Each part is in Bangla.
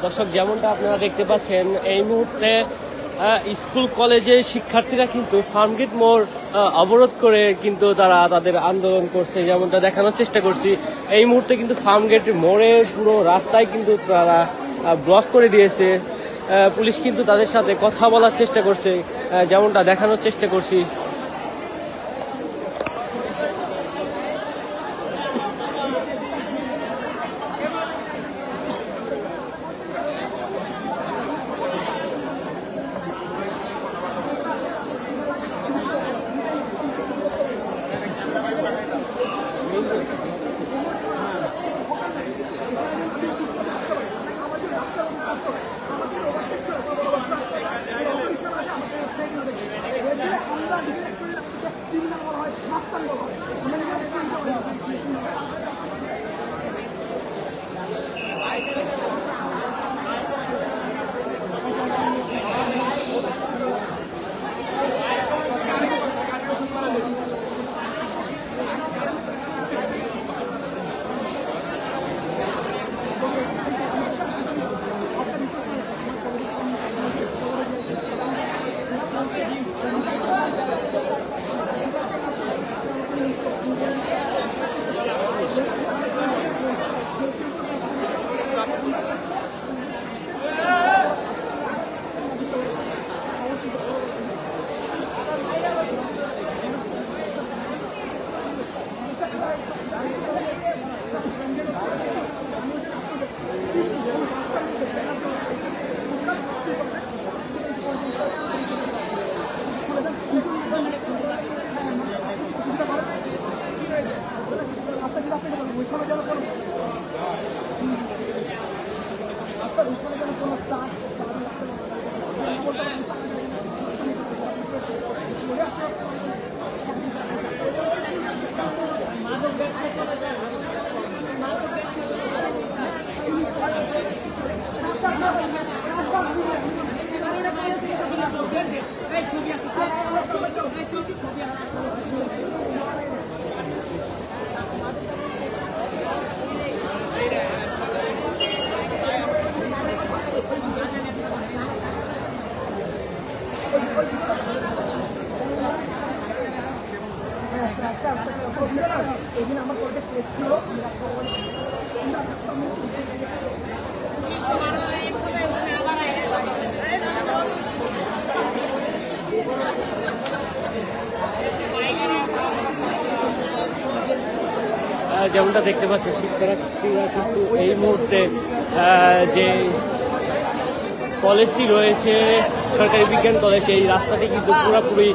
দর্শক, যেমনটা আপনারা দেখতে পাচ্ছেন এই মুহূর্তে স্কুল কলেজের শিক্ষার্থীরা কিন্তু ফার্মগেট মোড় অবরোধ করে কিন্তু তারা তাদের আন্দোলন করছে। যেমনটা দেখানোর চেষ্টা করছি, এই মুহূর্তে কিন্তু ফার্মগেট মোড়ে পুরো রাস্তায় কিন্তু তারা ব্লক করে দিয়েছে। পুলিশ কিন্তু তাদের সাথে কথা বলার চেষ্টা করছে, যেমনটা দেখানোর চেষ্টা করছি। যেমনটা দেখতে পাচ্ছি, শিক্ষার্থীরা কিন্তু এই মুহূর্তে যে কলেজটি রয়েছে সরকারি বিজ্ঞান কলেজ, এই রাস্তাটি কিন্তু পুরোপুরি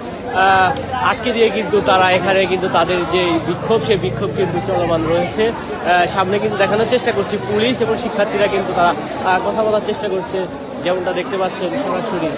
আটকে দিয়ে কিন্তু তারা এখানে কিন্তু তাদের যে বিক্ষোভ, সেই বিক্ষোভ কিন্তু চলমান রয়েছে। সামনে কিন্তু দেখানোর চেষ্টা করছি, পুলিশ এবং শিক্ষার্থীরা কিন্তু তারা কথা বলার চেষ্টা করছে, যেমনটা দেখতে পাচ্ছেন সরাসরি।